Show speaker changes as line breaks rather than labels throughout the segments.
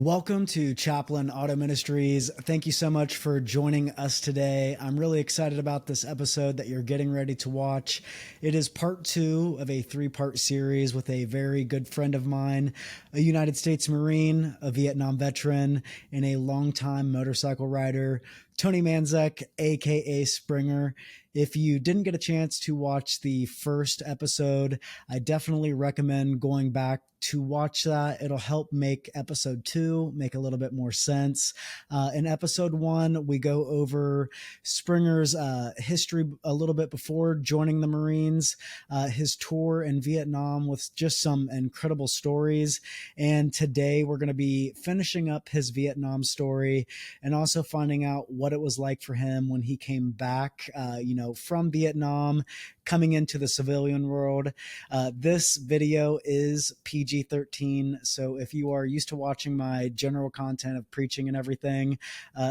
Welcome to Chaplain Otto Ministries. Thank you so much for joining us today. I'm really excited about this episode that you're getting ready to watch. It is part 2 of a 3-part series with a very good friend of mine, a United States Marine, a Vietnam veteran, and a longtime motorcycle rider, Tony Manczak, aka Springer. If you didn't get a chance to watch the first episode, I definitely recommend going back to watch that. It'll help make episode 2 make a little bit more sense. In episode 1, we go over Springer's history a little bit before joining the Marines, his tour in Vietnam with just some incredible stories. And today we're going to be finishing up his Vietnam story and also finding out what it was like for him when he came back, from Vietnam, coming into the civilian world. This video is PG-13, so if you are used to watching my general content of preaching and everything,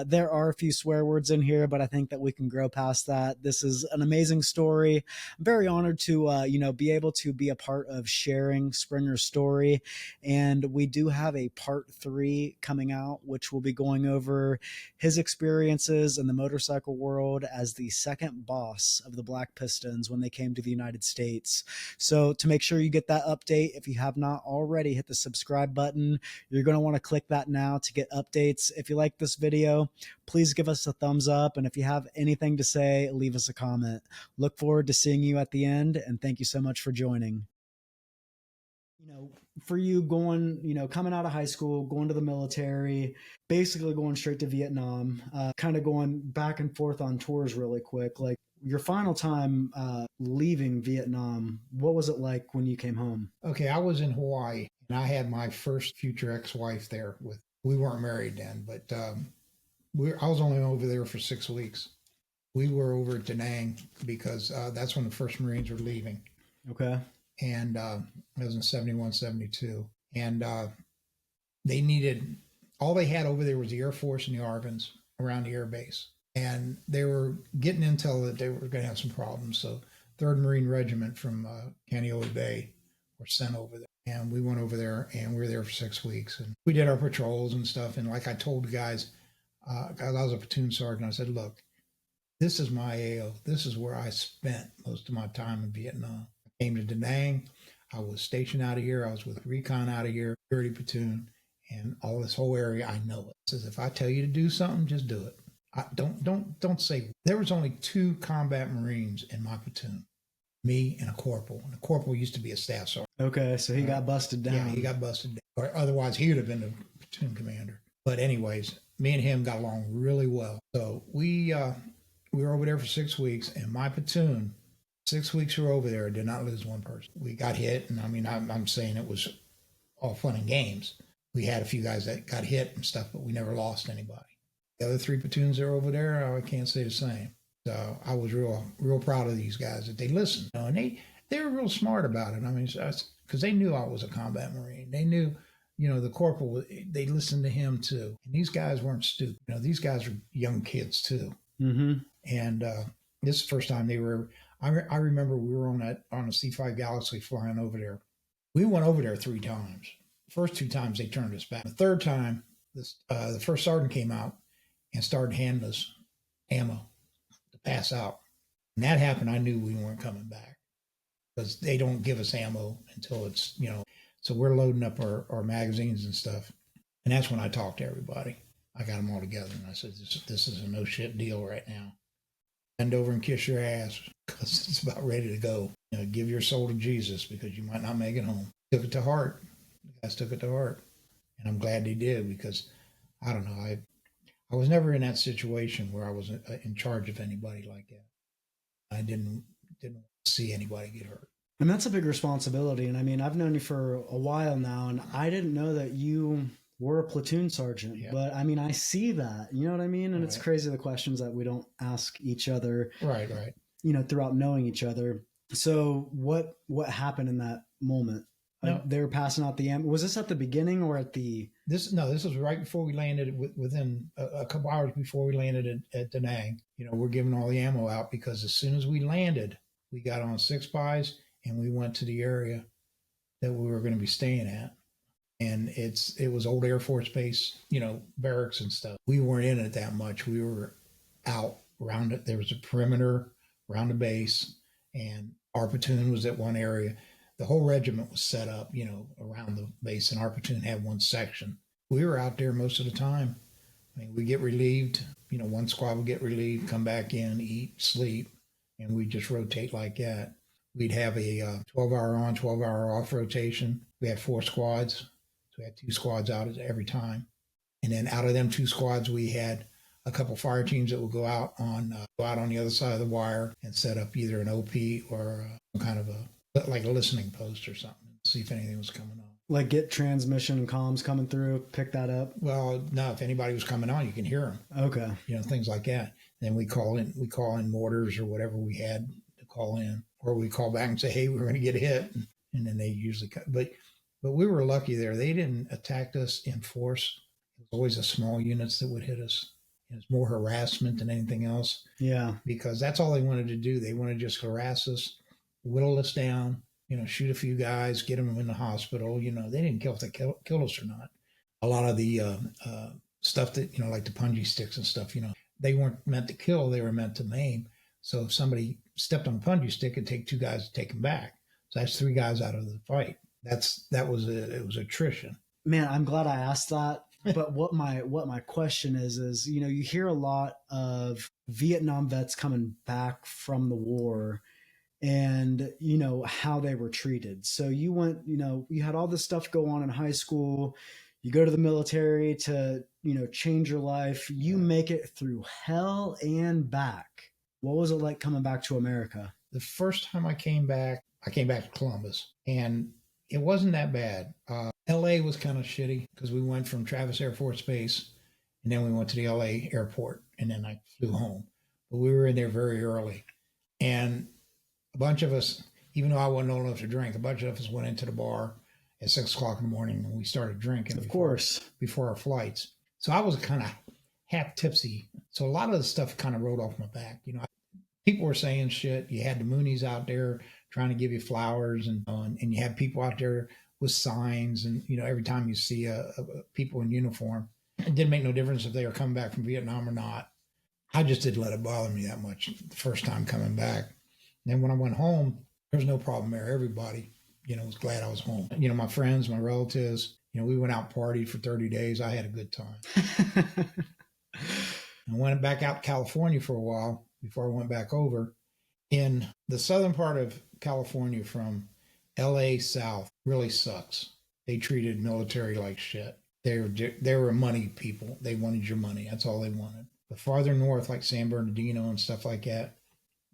there are a few swear words in here, but I think that we can grow past that. This is an amazing story. I'm very honored to, be able to be a part of sharing Springer's story, and we do have a part 3 coming out, which will be going over his experiences in the motorcycle world as the second boss of the Black Pistons when they came to the United States. So to make sure you get that update, if you have not already, hit the subscribe button. You're going to want to click that now to get updates. If you like this video, please give us a thumbs up. And if you have anything to say, leave us a comment. Look forward to seeing you at the end. And thank you so much for joining. For you going, coming out of high school, going to the military, basically going straight to Vietnam, kind of going back and forth on tours really quick, like your final time leaving Vietnam, what was it like when you came home?
Okay, I was in Hawaii and I had my first future ex-wife there with, we weren't married then, but I was only over there for 6 weeks. We were over at Da Nang because that's when the first Marines were leaving.
Okay.
And it was in 71, 72. And they needed, all they had over there was the Air Force and the ARVNs around the air base. And they were getting intel that they were going to have some problems. So 3rd Marine Regiment from Kaneohe Bay were sent over there. And we went over there and we were there for 6 weeks. And we did our patrols and stuff. And like I told the guys, I was a platoon sergeant, I said, look, this is my AO. This is where I spent most of my time in Vietnam. I came to Da Nang. I was stationed out of here. I was with recon out of here, 30 platoon, and all this whole area, I know it. It says, if I tell you to do something, just do it. Don't say. There was only 2 combat Marines in my platoon, me and a corporal. And a corporal used to be a staff sergeant.
Okay, so he got busted down.
Yeah, he got busted down. Or otherwise, he would have been the platoon commander. But anyways, me and him got along really well. So we were over there for 6 weeks, and my platoon, 6 weeks we were over there, did not lose one person. We got hit, and I mean, I'm saying it was all fun and games. We had a few guys that got hit and stuff, but we never lost anybody. The other 3 platoons that are over there, I can't say the same. So I was real proud of these guys that they listened. And they were real smart about it. I mean, because they knew I was a combat Marine. They knew, the corporal, they listened to him too. And these guys weren't stupid. These guys were young kids too.
Mm-hmm.
And this is the first time they were, I remember we were on a C-5 Galaxy flying over there. We went over there 3 times. The first 2 times they turned us back. The third time, the first sergeant came out and started handing us ammo to pass out. And that happened, I knew we weren't coming back because they don't give us ammo until it's, so we're loading up our magazines and stuff. And that's when I talked to everybody. I got them all together and I said, this is a no shit deal right now. Bend over and kiss your ass because it's about ready to go. Give your soul to Jesus because you might not make it home. Took it to heart. The guys took it to heart. And I'm glad they did because, I don't know, I was never in that situation where I was in charge of anybody like that. I didn't see anybody get hurt.
And that's a big responsibility. And I mean, I've known you for a while now, and I didn't know that you were a platoon sergeant. Yeah. But I mean, I see that, you know what I mean? And It's crazy the questions that we don't ask each other.
Right.
Throughout knowing each other. So what happened in that moment? No. They were passing out the ammo. Was this at the beginning or at the?
This was right before we landed. Within a couple hours before we landed at Da Nang. We're giving all the ammo out because as soon as we landed, we got on 6 pies and we went to the area that we were going to be staying at. And it was old Air Force Base, barracks and stuff. We weren't in it that much. We were out around it. There was a perimeter around the base, and our platoon was at one area. The whole regiment was set up, around the base, and our platoon had one section. We were out there most of the time. I mean, we get relieved, one squad would get relieved, come back in, eat, sleep, and we just rotate like that. We'd have a 12-hour on, 12-hour off rotation. We had 4 squads. So we had 2 squads out every time. And then out of them 2 squads, we had a couple fire teams that would go out on the other side of the wire and set up either an OP or some kind of like a listening post or something, see if anything was coming on.
Like get transmission and comms coming through, pick that up?
Well, no, if anybody was coming on, you can hear them.
Okay.
Things like that. Then we call in mortars or whatever we had to call in, or we call back and say, hey, we're going to get hit. And then they usually cut. But we were lucky there. They didn't attack us in force. It was always the small units that would hit us. It was more harassment than anything else.
Yeah.
Because that's all they wanted to do. They wanted to just harass us, whittle us down, shoot a few guys, get them in the hospital. They didn't care if they killed us or not. A lot of the stuff that, like the punji sticks and stuff, they weren't meant to kill. They were meant to maim. So if somebody stepped on a punji stick, it'd take 2 guys to take them back. So that's 3 guys out of the fight. It was attrition.
Man, I'm glad I asked that. But what my question is, you hear a lot of Vietnam vets coming back from the war and, how they were treated. So you went, you had all this stuff go on in high school. You go to the military to, change your life. You make it through hell and back. What was it like coming back to America?
The first time I came back to Columbus, and it wasn't that bad. LA was kind of shitty because we went from Travis Air Force Base and then we went to the LA airport and then I flew home. But we were in there very early. And a bunch of us, even though I wasn't old enough to drink, a bunch of us went into the bar at 6 o'clock in the morning and we started drinking. Before our flights. So I was kind of half tipsy. So a lot of the stuff kind of rolled off my back. People were saying shit. You had the Moonies out there trying to give you flowers and you had people out there with signs. And, every time you see people in uniform, it didn't make no difference if they were coming back from Vietnam or not. I just didn't let it bother me that much the first time coming back. And then when I went home, there was no problem there. Everybody, was glad I was home. My friends, my relatives, we went out and partied for 30 days. I had a good time. I went back out to California for a while before I went back over. In the southern part of California from LA south really sucks. They treated military like shit. They were money people. They wanted your money. That's all they wanted. But farther north, like San Bernardino and stuff like that,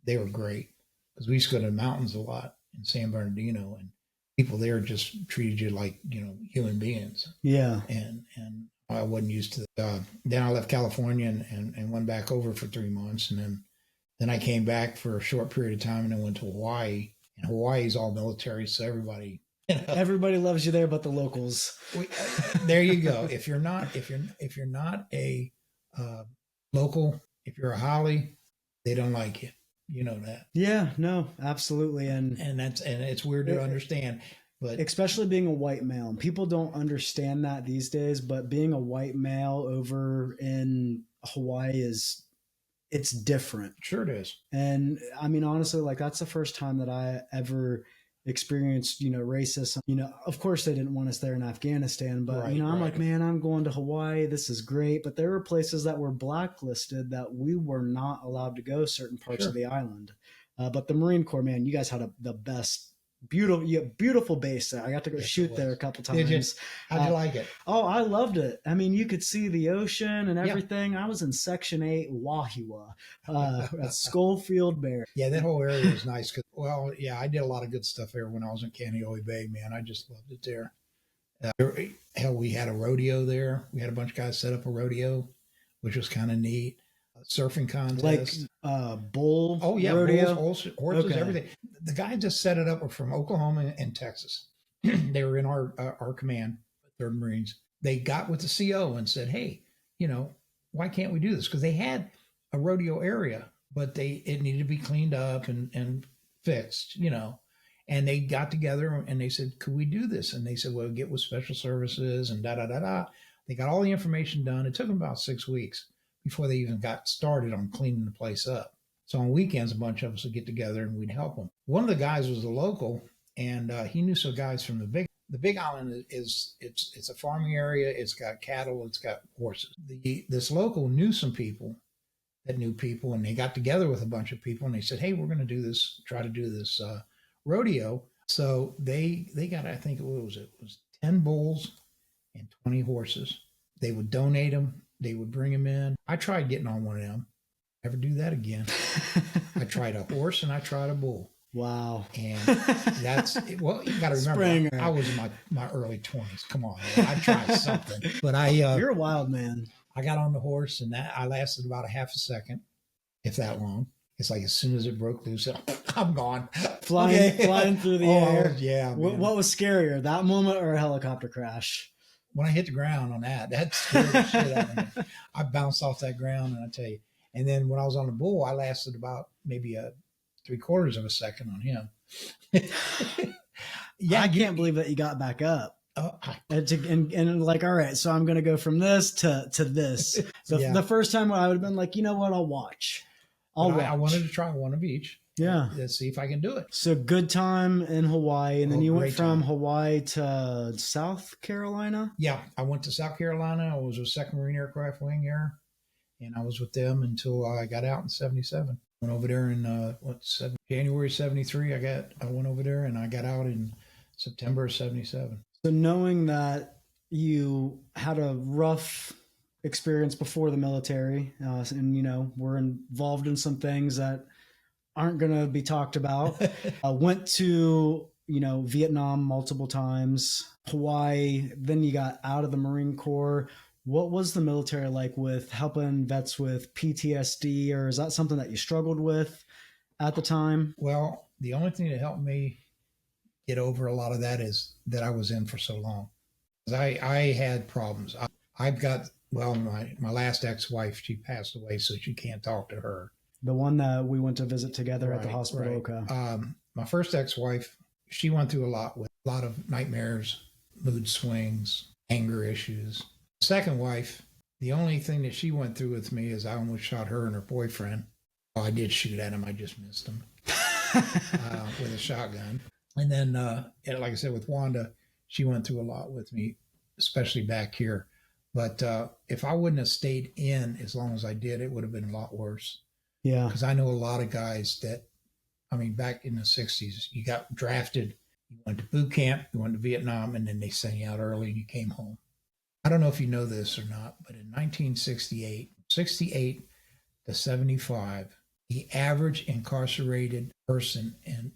they were great. Because we used to go to the mountains a lot in San Bernardino, and people there just treated you like, human beings.
Yeah.
And I wasn't used to that. Then I left California and went back over for 3 months. And then I came back for a short period of time and then went to Hawaii. And Hawaii's all military, so everybody
everybody loves you there, but the locals.
There you go. If you're not a local, if you're a Holly, they don't like you. You know that.
Yeah, no, absolutely. And
it's weird to understand. But
especially being a white male, and people don't understand that these days, but being a white male over in Hawaii it's different.
Sure it is.
And I mean, honestly, like that's the first time that I ever experienced, racism. Of course they didn't want us there in Afghanistan, but I'm like, man, I'm going to Hawaii. This is great. But there were places that were blacklisted that we were not allowed to go certain parts of the island. But the Marine Corps, man, you guys had the best, beautiful base there. I got to go shoot there a couple times.
Did you? How'd you like it?
Oh, I loved it. I mean, you could see the ocean and everything. Yeah. I was in Section 8, Wahiwa, at Schofield Bear.
Yeah, that whole area was nice. I did a lot of good stuff there when I was in Kaneohe Bay, man. I just loved it there. Hell, we had a rodeo there. We had a bunch of guys set up a rodeo, which was kind of neat. Surfing contest,
like bull.
Oh yeah,
rodeo?
Bulls, horses, everything. The guys just set it up were from Oklahoma and Texas. They were in our command, 3rd Marines. They got with the CO and said, "Hey, why can't we do this?" Because they had a rodeo area, but it needed to be cleaned up and fixed, And they got together and they said, could we do this? And they said, well, get with special services and da da da da. They got all the information done. It took them about 6 weeks before they even got started on cleaning the place up. So on weekends, a bunch of us would get together and we'd help them. One of the guys was a local, and he knew some guys from the Big Island. It's a farming area. It's got cattle. It's got horses. This local knew some people that knew people, and they got together with a bunch of people, and they said, hey, we're going to do this, try to do this rodeo. So they got, I think it was 10 bulls and 20 horses. They would donate them. They would bring them in. I tried getting on one of them. Never do that again. I tried a horse and I tried a bull.
Wow.
And that's, well, you got to remember,
Springer.
I was in my early 20s. Come on, man. I tried something. But
you're a wild man.
I got on the horse, and that I lasted about a half a second, if that long. It's like as soon as it broke loose, I'm gone.
Flying through the air.
Yeah.
What was scarier, that moment or a helicopter crash?
When I hit the ground on that scared the shit out of me. I bounced off that ground, and I tell you. And then when I was on the bull, I lasted about maybe 3/4 of a second on him.
Yeah, I can't believe that you got back up. And like, all right, so I'm going to go from this to this. The first time I would have been like, you know what, I'll watch.
I wanted to try one of each.
Yeah.
Let's see if I can do it.
So good time in Hawaii. And then you went from Hawaii to South Carolina?
Yeah. I went to South Carolina. I was with 2nd Marine Aircraft Wing Air. And I was with them until I got out in 77. Went over there in January 73. I went over there and I got out in September of 77.
So knowing that you had a rough experience before the military, and we're involved in some things that aren't going to be talked about. Went to Vietnam multiple times, Hawaii. Then you got out of the Marine Corps. What was the military like with helping vets with PTSD, or is that something that you struggled with at the time?
Well, the only thing that helped me get over a lot of that is that I was in for so long. I had problems. I've got, my last ex-wife, she passed away, so she can't talk to her.
The one that we went to visit together at the hospital.
Right.
Okay.
My first ex-wife, she went through a lot of nightmares, mood swings, anger issues. Second wife, the only thing that she went through with me is I almost shot her and her boyfriend. I did shoot at him. I just missed him with a shotgun. And then, like I said, with Wanda, she went through a lot with me, especially back here. But if I wouldn't have stayed in as long as I did, it would have been a lot worse.
Yeah.
Because I know a lot of guys that, back in the 60s, you got drafted, you went to boot camp, you went to Vietnam, and then they sent you out early and you came home. I don't know if you know this or not, but in 1968 to 75, the average incarcerated person in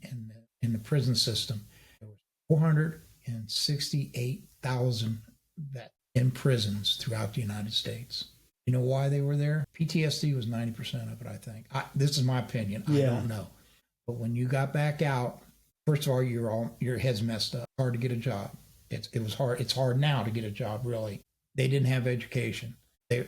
the prison system, there was 468,000 vets in prisons throughout the United States. You know why they were there? PTSD was 90% of it, I think. This is my opinion. I don't know. But when you got back out, first of all, your head's messed up. Hard to get a job. It was hard. It's hard now to get a job, really. They didn't have education.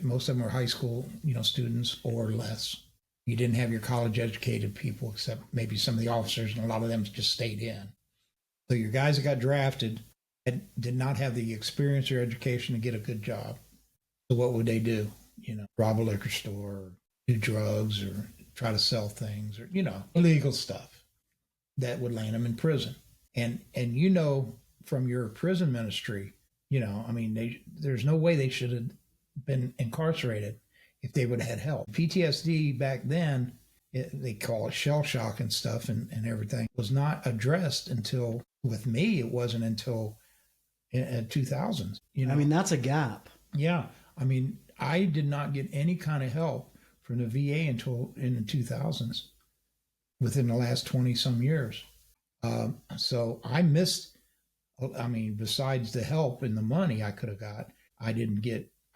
Most of them were high school, students or less. You didn't have your college-educated people, except maybe some of the officers, and a lot of them just stayed in. So your guys that got drafted did not have the experience or education to get a good job. So what would they do? Rob a liquor store, or do drugs, or try to sell things, or illegal stuff that would land them in prison. And from your prison ministry, there's no way they should have been incarcerated if they would have had help. PTSD back then, they call it shell shock and stuff and everything, was not addressed until, with me, it wasn't until 2000s.
That's a gap.
Yeah. I did not get any kind of help from the VA until in the 2000s, within the last 20 some years. So I missed, besides the help and the money I could have got,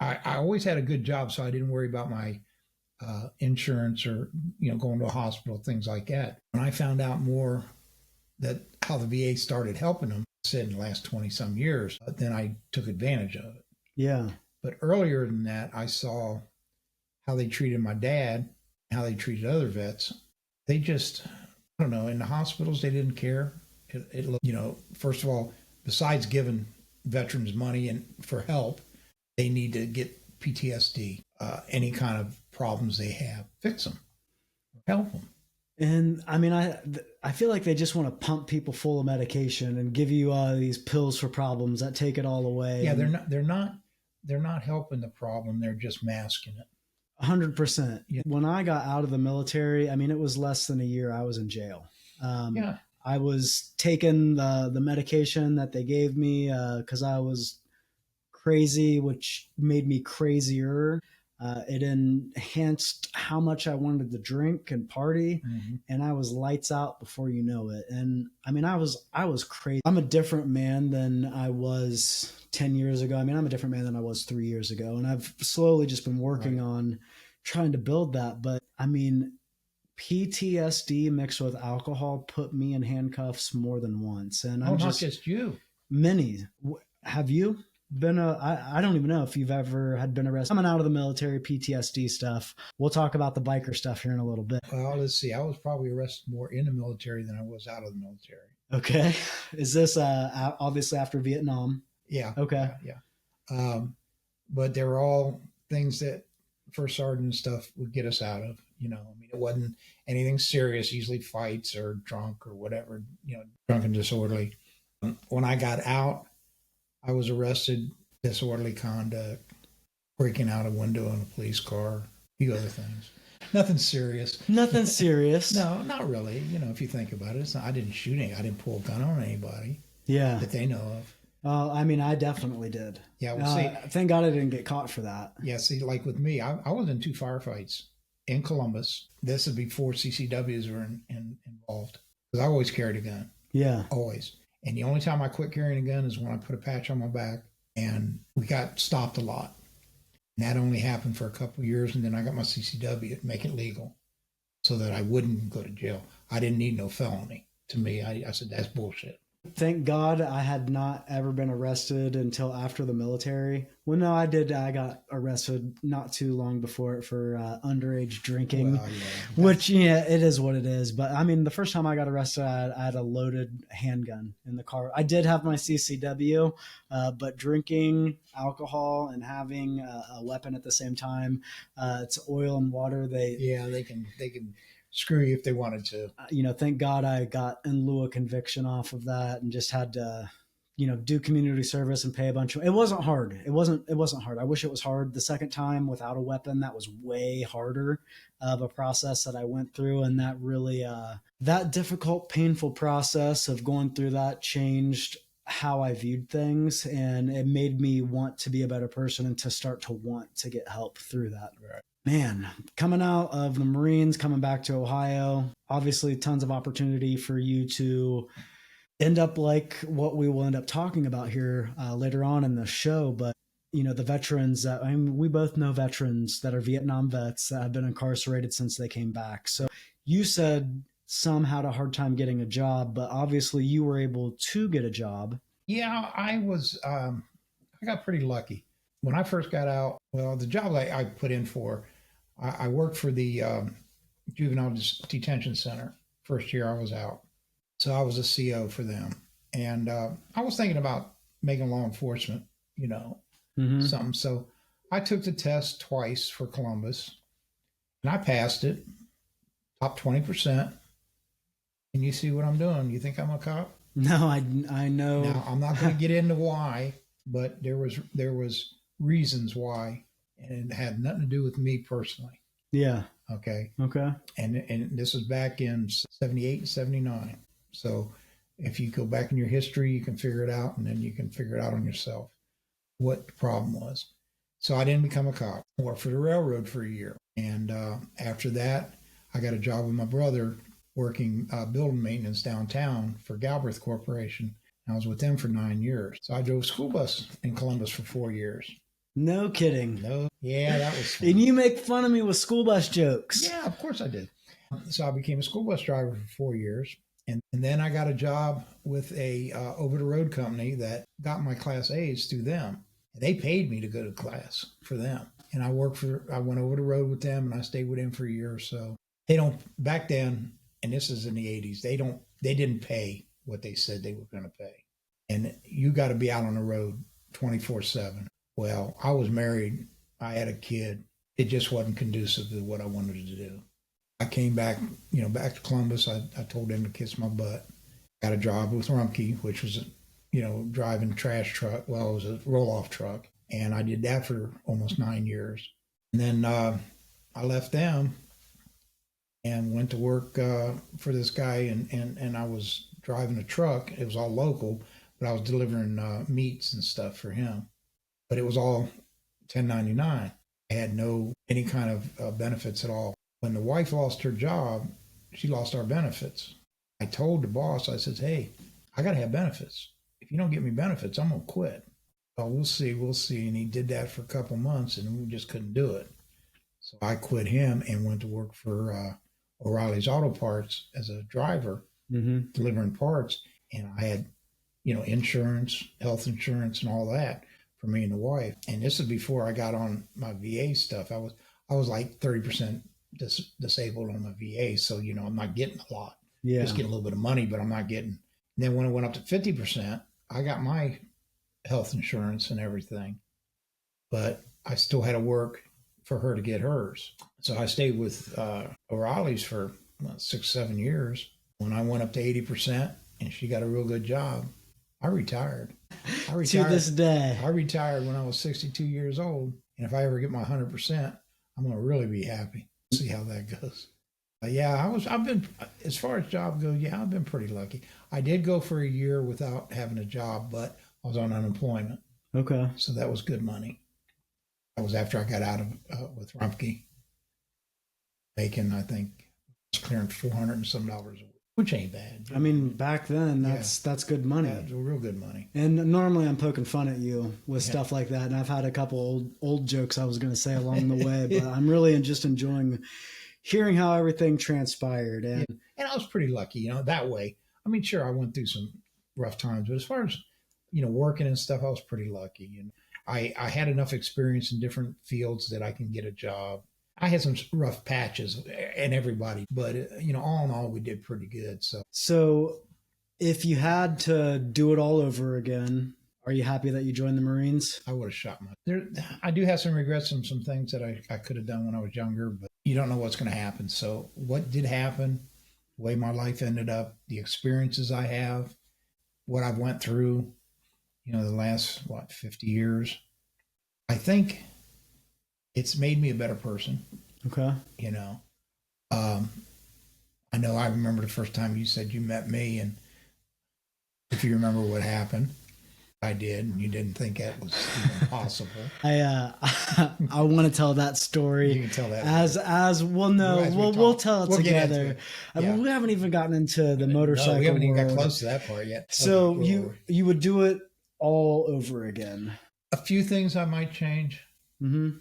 I always had a good job, so I didn't worry about my insurance or, going to a hospital, things like that. When I found out more that how the VA started helping them, said in the last 20 some years, then I took advantage of it.
Yeah.
But earlier than that, I saw how they treated my dad, how they treated other vets. They just, I don't know, in the hospitals, they didn't care First of all, besides giving veterans money and for help, they need to get PTSD, any kind of problems they have, fix them, help them.
And I mean, I feel like they just want to pump people full of medication and give you these pills for problems that take it all away.
Yeah, they're not helping the problem. They're just masking it.
100%. Yeah. When I got out of the military, I mean, it was less than a year I was in jail. I was taking the medication that they gave me because I was crazy, which made me crazier. It enhanced how much I wanted to drink and party, and I was lights out before you know it. And I mean, I was crazy. I'm a different man than I was 10 years ago. I mean, I'm a different man than I was 3 years ago, and I've slowly just been working on trying to build that. But I mean, PTSD mixed with alcohol put me in handcuffs more than once. And
not just you.
Many. Have you been I don't even know if you've ever had been arrested. Coming out of the military, PTSD stuff. We'll talk about the biker stuff here in a little bit.
Well, let's see. I was probably arrested more in the military than I was out of the military.
Okay. Is this obviously after Vietnam?
Yeah.
Okay.
Yeah. But they were all things that first sergeant and stuff would get us out of. I mean, it wasn't anything serious, usually fights or drunk or whatever, drunk and disorderly. When I got out, I was arrested, disorderly conduct, breaking out a window in a police car, a few other things. Nothing serious.
Nothing serious.
No, not really. If you think about it, I didn't shoot I didn't pull a gun on anybody.
Yeah.
That they know of.
I mean, I definitely did.
Yeah. Well, see,
thank God I didn't get caught for that.
Yeah. See, like with me, I was in 2 firefights in Columbus. This is before CCWs were involved. Because I always carried a gun.
Yeah.
Always. And the only time I quit carrying a gun is when I put a patch on my back, and we got stopped a lot. And that only happened for a couple of years, and then I got my CCW to make it legal so that I wouldn't go to jail. I didn't need no felony. To me, I said, that's bullshit.
Thank God I had not ever been arrested until after the military. Well, no, I did. I got arrested not too long before it for underage drinking,
Well,
which, it is what it is. But I mean, the first time I got arrested, I had a loaded handgun in the car. I did have my CCW, but drinking alcohol and having a weapon at the same time, it's oil and water. They
can screw you if they wanted to.
Thank God I got in lieu of conviction off of that and just had to, do community service and pay a bunch of. It wasn't hard. It wasn't hard. I wish it was hard. The second time without a weapon, that was way harder of a process that I went through, and that really that difficult, painful process of going through that changed how I viewed things, and it made me want to be a better person and to start to want to get help through that.
Right.
Man, coming out of the Marines, coming back to Ohio, obviously tons of opportunity for you to end up like what we will end up talking about here later on in the show. But, the veterans we both know veterans that are Vietnam vets that have been incarcerated since they came back. So you said some had a hard time getting a job, but obviously you were able to get a job.
Yeah, I got pretty lucky. When I first got out, well, the job I put in for, I worked for the Juvenile Detention Center. First year I was out. So I was a CO for them. And I was thinking about making law enforcement, something. So I took the test twice for Columbus, and I passed it, top 20%. And you see what I'm doing? You think I'm a cop?
No, I know.
Now, I'm not going to get into why, but there was reasons why, and it had nothing to do with me personally.
Yeah.
Okay. And this was back in 78 and 79. So if you go back in your history, you can figure it out, and then you can figure it out on yourself what the problem was. So I didn't become a cop. I worked for the railroad for a year. And after that, I got a job with my brother working building maintenance downtown for Galbraith Corporation. I was with them for 9 years. So I drove a school bus in Columbus for 4 years.
No kidding.
No. Yeah, that was fun.
And you make fun of me with school bus jokes.
Yeah, of course I did. So I became a school bus driver for 4 years. And then I got a job with a over-the-road company that got my Class A's through them. They paid me to go to class for them. And I went over the road with them, and I stayed with them for a year or so. Back then, and this is in the 80s, they didn't pay what they said they were going to pay. And you got to be out on the road 24/7. Well, I was married. I had a kid. It just wasn't conducive to what I wanted to do. I came back, back to Columbus. I told them to kiss my butt. Got a job with Rumpke, which was, driving a trash truck. Well, it was a roll-off truck. And I did that for almost 9 years. And then I left them and went to work for this guy. And I was driving a truck. It was all local, but I was delivering meats and stuff for him. But it was all 1099. I had any kind of benefits at all. When the wife lost her job, she lost our benefits. I told the boss, I said, hey, I got to have benefits. If you don't get me benefits, I'm going to quit. Oh, we'll see. And he did that for a couple months, and we just couldn't do it. So I quit him and went to work for O'Reilly's Auto Parts as a driver, delivering parts. And I had, insurance, health insurance, and all that for me and the wife. And this is before I got on my VA stuff. I was like 30% disabled on my VA, so I'm not getting a lot.
Yeah,
just getting a little bit of money, but I'm not getting. And then when it went up to 50%, I got my health insurance and everything, but I still had to work for her to get hers. So I stayed with O'Reilly's for 6-7 years. When I went up to 80% and she got a real good job, I retired.
To this day.
I retired when I was 62 years old. And if I ever get my 100%, I'm going to really be happy. See how that goes. I've been, as far as job goes, I've been pretty lucky. I did go for a year without having a job, but I was on unemployment.
Okay.
So that was good money. That was after I got out of with Rumpke, making, I think, clearing $400 and some a week, which ain't bad.
I mean, back then, that's good money.
Yeah, it was real good money.
And normally I'm poking fun at you with stuff like that, and I've had a couple old jokes I was going to say along the way, but I'm really just enjoying hearing how everything transpired. And
I was pretty lucky, that way. I mean, sure, I went through some rough times, but as far as, working and stuff, I was pretty lucky. I had enough experience in different fields that I can get a job. I had some rough patches, and everybody, but all in all, we did pretty good.
So if you had to do it all over again, are you happy that you joined the Marines?
I would have shot I do have some regrets on some things that I could have done when I was younger, but you don't know what's going to happen. So what did happen, the way my life ended up, the experiences I have, what I've went through, the last, 50 years, I think it's made me a better person.
Okay.
I know I remember the first time you said you met me, and if you remember what happened, I did, and you didn't think that was even possible.
I want to tell that story.
You can tell that
as well. No, we'll tell it together. We haven't even gotten into the motorcycle.
No, we haven't even got
world.
close to that part yet.
So you would do it all over again.
A few things I might change.
Mm-hmm.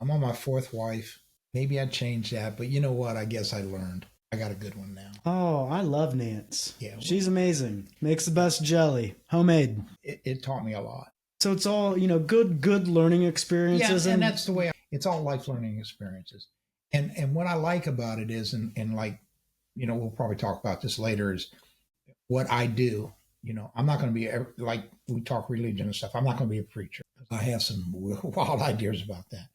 I'm on my fourth wife. Maybe I'd change that, but you know what? I guess I learned. I got a good one now.
Oh, I love Nance.
Yeah,
she's amazing. Makes the best jelly, homemade.
It taught me a lot.
So it's all good learning experiences.
Yeah, and that's the way. It's all life learning experiences. And what I like about it is, and like, we'll probably talk about this later, is what I do. I'm not going to be, like we talk religion and stuff, I'm not going to be a preacher. I have some wild ideas about that.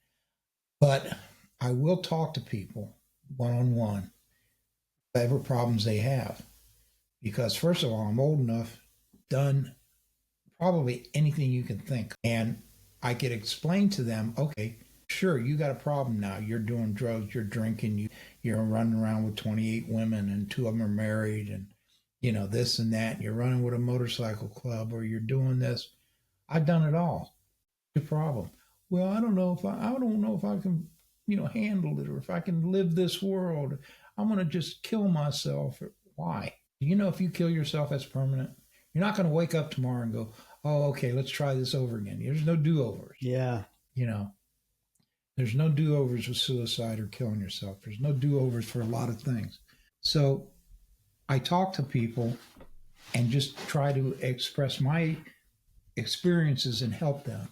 But I will talk to people one-on-one, whatever problems they have. Because first of all, I'm old enough, done probably anything you can think. And I could explain to them, okay, sure, you got a problem now. You're doing drugs, you're drinking, you're running around with 28 women and 2 of them are married, and this and that. And you're running with a motorcycle club, or you're doing this. I've done it all. The problem. Well, I don't know if I can, handle it, or if I can live this world. I'm going to just kill myself. Why? If you kill yourself, that's permanent. You're not going to wake up tomorrow and go, oh, okay, let's try this over again. There's no do-overs.
Yeah.
There's no do-overs with suicide or killing yourself. There's no do-overs for a lot of things. So I talk to people and just try to express my experiences and help them.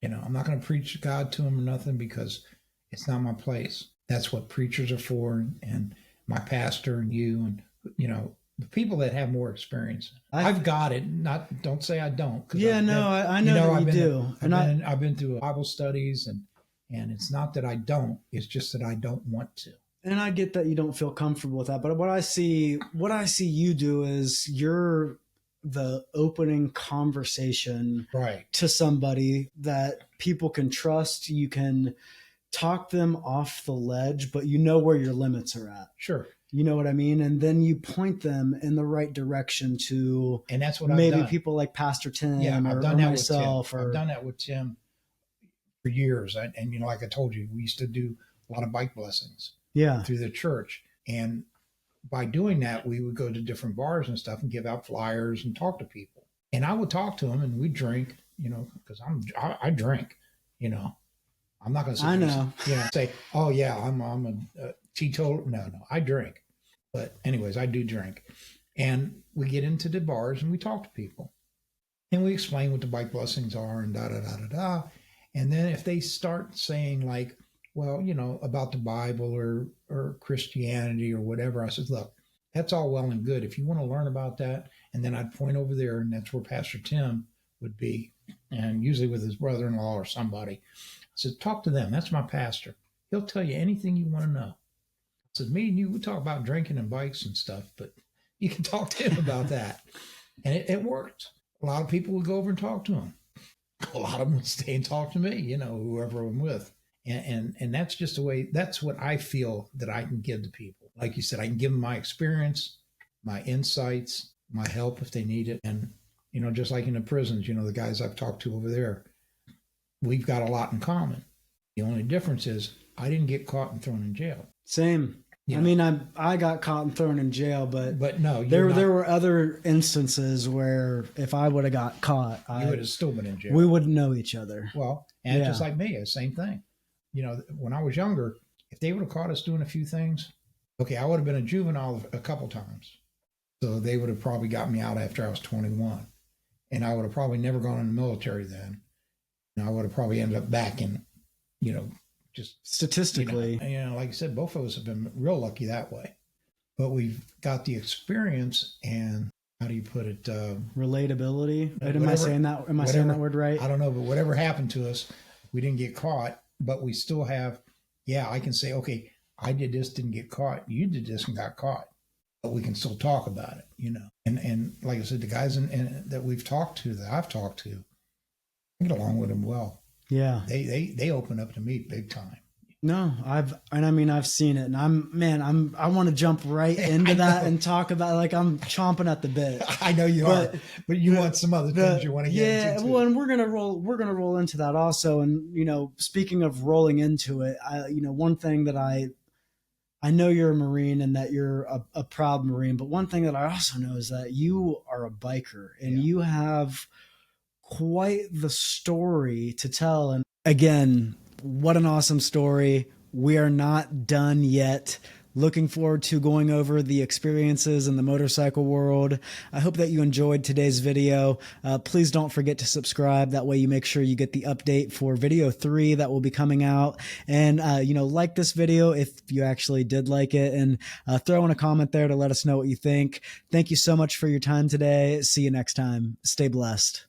I'm not going to preach God to them or nothing, because it's not my place. That's what preachers are for, and my pastor and you, and the people that have more experience. I've got it. Don't say I don't.
Yeah, I know that you do.
I've been through Bible studies, and it's not that I don't. It's just that I don't want to.
And I get that you don't feel comfortable with that, but what I see you do is you're the opening conversation to somebody that people can trust. You can talk them off the ledge, but you know where your limits are at.
Sure.
You know what I mean? And then you point them in the right direction to,
and that's what
maybe
I've done.
People like Pastor Tim
I've done that
myself.
I've done that with Tim for years. And, like I told you, we used to do a lot of bike blessings through the church. And by doing that, we would go to different bars and stuff and give out flyers and talk to people. And I would talk to them, and we'd drink, because I drink, I'm not going to say, oh yeah, I'm a teetotal. No, I drink. But anyways, I do drink. And we get into the bars and we talk to people. And we explain what the bike blessings are and da-da-da-da-da. And then if they start saying like, well, about the Bible or Christianity or whatever, I said, look, that's all well and good. If you want to learn about that, and then I'd point over there, and that's where Pastor Tim would be, and usually with his brother-in-law or somebody. I said, talk to them. That's my pastor. He'll tell you anything you want to know. I said, me and you, we talk about drinking and bikes and stuff, but you can talk to him about that. And it worked. A lot of people would go over and talk to him. A lot of them would stay and talk to me, whoever I'm with. And that's just the way, that's what I feel that I can give to people. Like you said, I can give them my experience, my insights, my help if they need it. And, just like in the prisons, the guys I've talked to over there, we've got a lot in common. The only difference is I didn't get caught and thrown in jail.
Same. I mean, I got caught and thrown in jail, but
no,
there were other instances where if I would have got caught,
you would have still been in jail.
We wouldn't know each other.
Well, and just like me, the same thing. When I was younger, if they would have caught us doing a few things, okay, I would have been a juvenile a couple times. So they would have probably got me out after I was 21. And I would have probably never gone in the military then. And I would have probably ended up back in, just
statistically.
Like I said, both of us have been real lucky that way. But we've got the experience and, how do you put it?
Relatability. Am I saying that word right?
I don't know, but whatever happened to us, we didn't get caught. But we still have, I can say, okay, I did this, didn't get caught. You did this and got caught. But we can still talk about it, And like I said, the guys that we've talked to, that I've talked to, I get along with them well.
Yeah.
They open up to me big time.
No, I've seen it, and I want to jump right into that and talk about, like, I'm chomping at the bit.
I know you are, but you want some other things you want to get into.
Yeah, well, and we're gonna roll into that also. And speaking of rolling into it, one thing that I know you're a Marine and that you're a proud Marine, but one thing that I also know is that you are a biker and you have quite the story to tell. And again, what an awesome story. We are not done yet. Looking forward to going over the experiences in the motorcycle world. I hope that you enjoyed today's video. Please don't forget to subscribe. That way you make sure you get the update for video 3 that will be coming out. And, like this video if you actually did like it, and throw in a comment there to let us know what you think. Thank you so much for your time today. See you next time. Stay blessed.